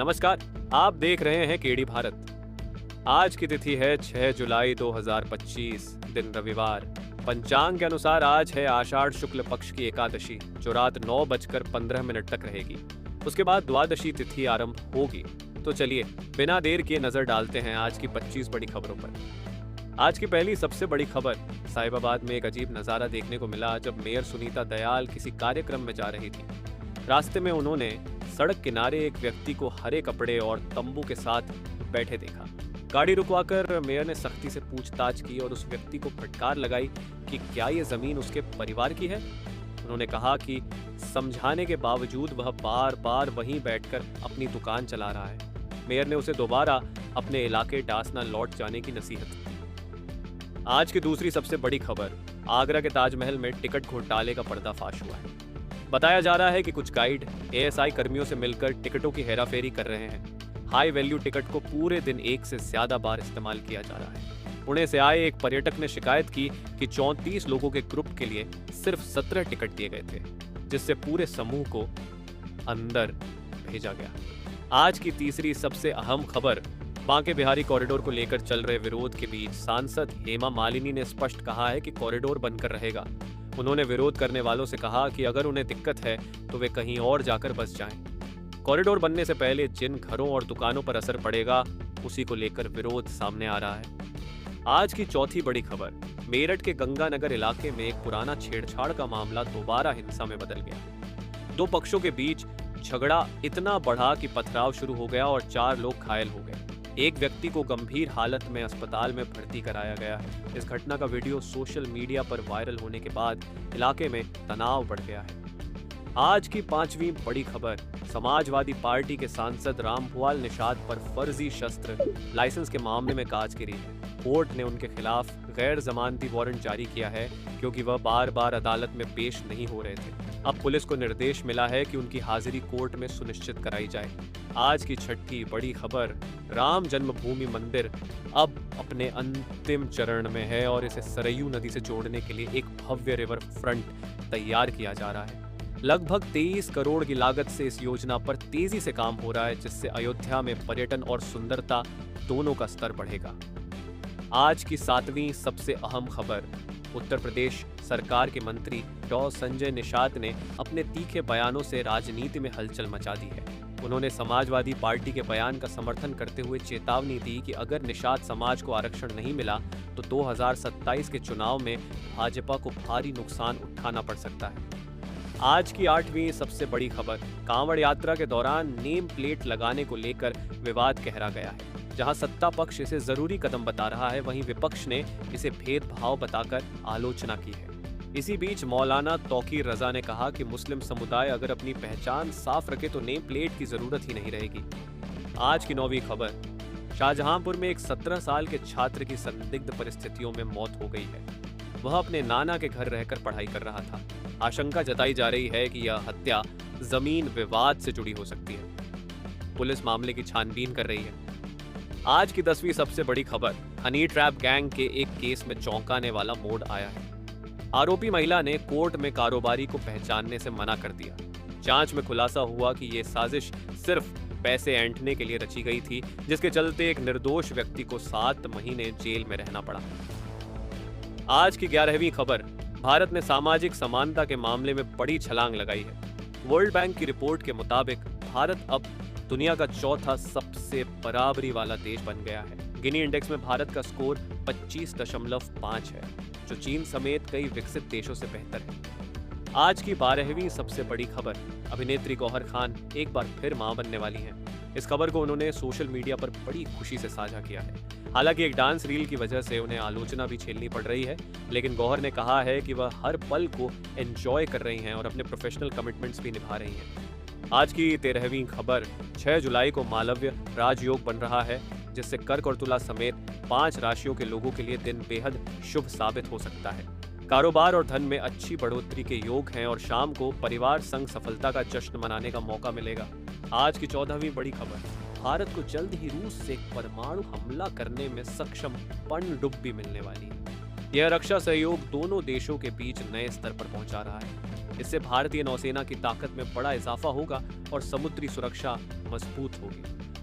नमस्कार, आप देख रहे हैं केडी भारत। आज की तिथि है 6 जुलाई 2025, दिन रविवार। पंचांग के अनुसार आज है आषाढ़ शुक्ल पक्ष की एकादशी, जो रात 9:15 तक रहेगी। उसके बाद द्वादशी तिथि आरंभ होगी। तो चलिए बिना देर किए नजर डालते हैं आज की 25 बड़ी खबरों पर। आज की पहली सबसे बड़ी खबर, साहिबाबाद में एक अजीब नजारा देखने को मिला जब मेयर सुनीता दयाल किसी कार्यक्रम में जा रही थी। रास्ते में उन्होंने सड़क किनारे एक व्यक्ति को हरे कपड़े और तंबू के साथ बैठे देखा। गाड़ी रुकवाकर मेयर ने सख्ती से पूछताछ की और उस व्यक्ति को फटकार लगाई कि क्या ये जमीन उसके परिवार की है। उन्होंने कहा कि समझाने के बावजूद वह बार बार वहीं बैठकर अपनी दुकान चला रहा है। मेयर ने उसे दोबारा अपने इलाके डासना लौट जाने की नसीहत की। आज की दूसरी सबसे बड़ी खबर, आगरा के ताजमहल में टिकट घोटाले का पर्दाफाश हुआ है। बताया जा रहा है कि कुछ गाइड एएसआई कर्मियों से मिलकर टिकटों की हेराफेरी कर रहे हैं। हाई वैल्यू टिकट को पूरे दिन एक से ज्यादा बार इस्तेमाल किया जा रहा है। पुणे से आए एक पर्यटक ने शिकायत की कि 34 लोगों के ग्रुप के लिए सिर्फ 17 टिकट दिए गए थे, जिससे पूरे समूह को अंदर भेजा गया। आज की तीसरी सबसे अहम खबर, बांके बिहारी कॉरिडोर को लेकर चल रहे विरोध के बीच सांसद हेमा मालिनी ने स्पष्ट कहा है कि कॉरिडोर बनकर रहेगा। उन्होंने विरोध करने वालों से कहा कि अगर उन्हें दिक्कत है तो वे कहीं और जाकर बस जाएं। कॉरिडोर बनने से पहले जिन घरों और दुकानों पर असर पड़ेगा, उसी को लेकर विरोध सामने आ रहा है। आज की चौथी बड़ी खबर, मेरठ के गंगानगर इलाके में एक पुराना छेड़छाड़ का मामला दोबारा हिंसा में बदल गया। दो पक्षों के बीच झगड़ा इतना बढ़ा कि पथराव शुरू हो गया और 4 लोग घायल हो गए। एक व्यक्ति को गंभीर हालत में अस्पताल में भर्ती कराया गया है। इस घटना का वीडियो सोशल मीडिया पर वायरल होने के बाद इलाके में तनाव बढ़ गया है। आज की पांचवी बड़ी खबर, समाजवादी पार्टी के सांसद रामभुआल निषाद पर फर्जी शस्त्र लाइसेंस के मामले में गाज गिरी है। कोर्ट ने उनके खिलाफ गैर जमानती वारंट जारी किया है क्योंकि वह बार बार अदालत में पेश नहीं हो रहे थे। अब पुलिस को निर्देश मिला है कि उनकी हाजिरी कोर्ट में सुनिश्चित कराई जाए। आज की छठी बड़ी खबर, राम जन्मभूमि मंदिर अब अपने अंतिम चरण में है और इसे सरयू नदी से जोड़ने के लिए एक भव्य रिवर फ्रंट तैयार किया जा रहा है। लगभग 23 करोड़ की लागत से इस योजना पर तेजी से काम हो रहा है, जिससे अयोध्या में पर्यटन और सुंदरता दोनों का स्तर बढ़ेगा। आज की 7वीं सबसे अहम खबर, उत्तर प्रदेश सरकार के मंत्री डॉ संजय निषाद ने अपने तीखे बयानों से राजनीति में हलचल मचा दी है। उन्होंने समाजवादी पार्टी के बयान का समर्थन करते हुए चेतावनी दी कि अगर निषाद समाज को आरक्षण नहीं मिला तो 2027 के चुनाव में भाजपा को भारी नुकसान उठाना पड़ सकता है। आज की 8वीं सबसे बड़ी खबर, कांवड़ यात्रा के दौरान नेम प्लेट लगाने को लेकर विवाद गहरा गया है। जहां सत्ता पक्ष इसे जरूरी कदम बता रहा है, वहीं विपक्ष ने इसे भेदभाव बताकर आलोचना की है। इसी बीच मौलाना तौकीर रजा ने कहा कि मुस्लिम समुदाय अगर अपनी पहचान साफ रखे तो नेम प्लेट की जरूरत ही नहीं रहेगी। आज की 9वीं खबर, शाहजहांपुर में एक 17 साल के छात्र की संदिग्ध परिस्थितियों में मौत हो गई है। वह अपने नाना के घर रहकर पढ़ाई कर रहा था। आशंका जताई जा रही है कि यह हत्या जमीन विवाद से जुड़ी हो सकती है। पुलिस मामले की छानबीन कर रही है। आज की 10वीं सबसे बड़ी खबर, हनी ट्रैप गैंग के एक केस में चौंकाने वाला मोड़ आया है। आरोपी महिला ने कोर्ट में कारोबारी को पहचानने से मना कर दिया। जांच में खुलासा हुआ कि यह साजिश सिर्फ पैसे ऐंठने के लिए रची गई थी, जिसके चलते एक निर्दोष व्यक्ति को 7 महीने जेल में रहना पड़ा। आज की 11वीं खबर, भारत ने सामाजिक समानता के मामले में बड़ी छलांग लगाई है। वर्ल्ड बैंक की रिपोर्ट के मुताबिक भारत अब दुनिया का चौथा सबसे बराबरी वाला देश बन गया है। गिनी इंडेक्स में भारत का स्कोर 25.5 है, जो चीन समेत कई विकसित देशों से बेहतर है। आज की 12वीं सबसे बड़ी खबर, अभिनेत्री गौहर खान एक बार फिर मां बनने वाली हैं। इस खबर को उन्होंने सोशल मीडिया पर बड़ी खुशी से साझा किया है। हालांकि एक डांस रील की वजह से उन्हें आलोचना भी झेलनी पड़ रही है, लेकिन गौहर ने कहा है कि वह हर पल को एंजॉय कर रही हैं और अपने प्रोफेशनल कमिटमेंट्स भी निभा रही हैं। आज की 13वीं खबर, 6 जुलाई को मालव्य राजयोग बन रहा है, जिससे कर्क और तुला समेत 5 राशियों के लोगों के लिए दिन बेहद शुभ साबित हो सकता है। कारोबार और धन में अच्छी बढ़ोतरी के योग हैं और शाम को परिवार संग सफलता का जश्न मनाने का मौका मिलेगा। आज की 14वीं बड़ी खबर, भारत को जल्द ही रूस से परमाणु हमला करने में सक्षम पनडुब्बी मिलने वाली है। यह रक्षा सहयोग दोनों देशों के बीच नए स्तर पर पहुंचा रहा है। इससे भारतीय नौसेना की ताकत में बड़ा इजाफा होगा और समुद्री सुरक्षा मजबूत होगी।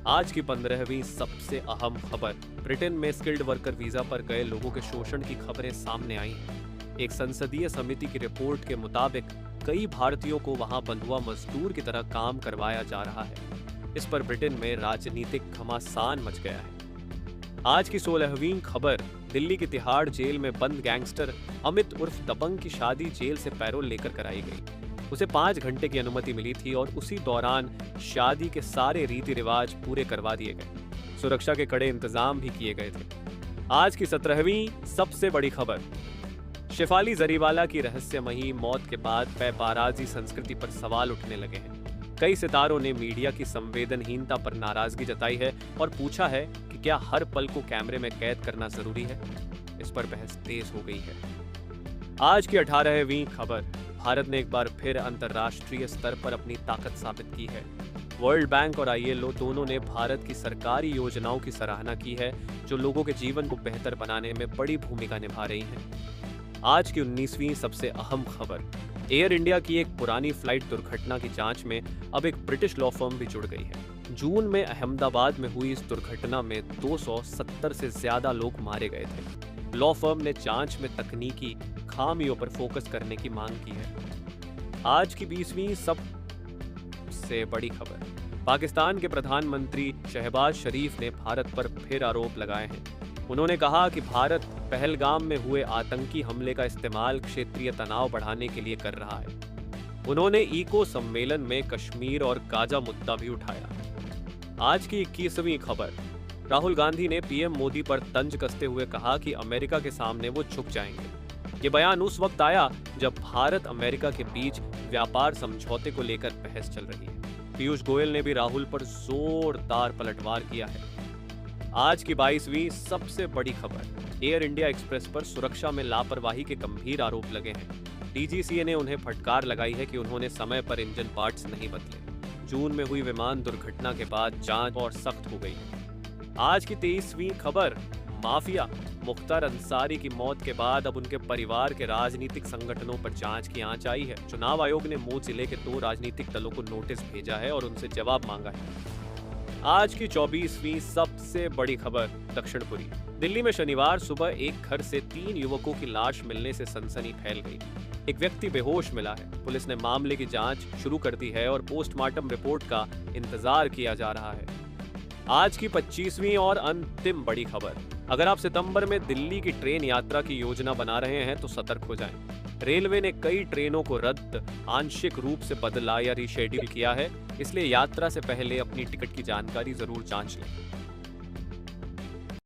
आज की 15वीं सबसे अहम खबर, ब्रिटेन में स्किल्ड वर्कर वीजा पर गए लोगों के शोषण की खबरें सामने आई हैं। एक संसदीय समिति की रिपोर्ट के मुताबिक कई भारतीयों को वहां बंधुआ मजदूर की तरह काम करवाया जा रहा है। इस पर ब्रिटेन में राजनीतिक घमासान मच गया है। आज की 16वीं खबर, दिल्ली की तिहाड़ जेल में बंद गैंगस्टर अमित उर्फ दबंग की शादी जेल से पैरोल लेकर कराई गई। उसे 5 घंटे की अनुमति मिली थी और उसी दौरान शादी के सारे रीति रिवाज पूरे करवा दिए गए। सुरक्षा के कड़े इंतजाम भी किए गए थे। आज की 17वीं सबसे बड़ी खबर, शेफाली जरीवाला की रहस्यमयी मौत के बाद पैपाराजी संस्कृति पर सवाल उठने लगे हैं। कई सितारों ने मीडिया की संवेदनहीनता पर नाराजगी जताई है और पूछा है कि क्या हर पल को कैमरे में कैद करना जरूरी है। इस पर बहस तेज हो गई है। आज की 18वीं खबर, भारत ने एक बार फिर अंतर्राष्ट्रीय स्तर पर अपनी ताकत साबित की है। वर्ल्ड बैंक और ILO दोनों ने भारत की सरकारी योजनाओं की सराहना की है जो लोगों के जीवन को बेहतर बनाने में बड़ी भूमिका निभा रही हैं। आज की 19वीं सबसे अहम खबर, एयर इंडिया की एक पुरानी फ्लाइट दुर्घटना की जांच में अब एक ब्रिटिश लॉ फर्म भी जुड़ गई है। जून में अहमदाबाद में हुई इस दुर्घटना में 270 से ज्यादा लोग मारे गए थे। लॉ फर्म ने जांच में तकनीकी खामियों पर फोकस करने की मांग की है। आज की 20वीं सबसे बड़ी खबर, पाकिस्तान के प्रधानमंत्री शहबाज शरीफ ने भारत पर फिर आरोप लगाए हैं। उन्होंने कहा कि भारत पहलगाम में हुए आतंकी हमले का इस्तेमाल क्षेत्रीय तनाव बढ़ाने के लिए कर रहा है। उन्होंने ईको सम्मेलन में कश्मीर और गाजा मुद्दा भी उठाया। आज की 21वीं खबर, राहुल गांधी ने PM मोदी पर तंज कसते हुए कहा कि अमेरिका के सामने वो झुक जाएंगे। ये बयान उस वक्त आया जब भारत अमेरिका के बीच व्यापार समझौते को लेकर बहस चल रही है। पीयूष गोयल ने भी राहुल पर जोरदार पलटवार किया है। आज की 22वीं सबसे बड़ी खबर, एयर इंडिया एक्सप्रेस पर सुरक्षा में लापरवाही के गंभीर आरोप लगे हैं। DGCA ने उन्हें फटकार लगाई है कि उन्होंने समय पर इंजन पार्ट्स नहीं बदले। जून में हुई विमान दुर्घटना के बाद जांच और सख्त हो गई है। आज की 23वीं खबर, माफिया मुख्तार अंसारी की मौत के बाद अब उनके परिवार के राजनीतिक संगठनों पर जांच की आंच आई है। चुनाव आयोग ने मऊ जिले के 2 राजनीतिक दलों को नोटिस भेजा है और उनसे जवाब मांगा है। आज की 24वीं सबसे बड़ी खबर, दक्षिणपुरी, दिल्ली में शनिवार सुबह एक घर से 3 युवकों की लाश मिलने से सनसनी फैल गई। एक व्यक्ति बेहोश मिला है। पुलिस ने मामले की जांच शुरू कर दी है और पोस्टमार्टम रिपोर्ट का इंतजार किया जा रहा है। आज की 25वीं और अंतिम बड़ी खबर, अगर आप सितंबर में दिल्ली की ट्रेन यात्रा की योजना बना रहे हैं तो सतर्क हो जाएं। रेलवे ने कई ट्रेनों को रद्द, आंशिक रूप से बदला या रीशेड्यूल किया है, इसलिए यात्रा से पहले अपनी टिकट की जानकारी जरूर जांच लें।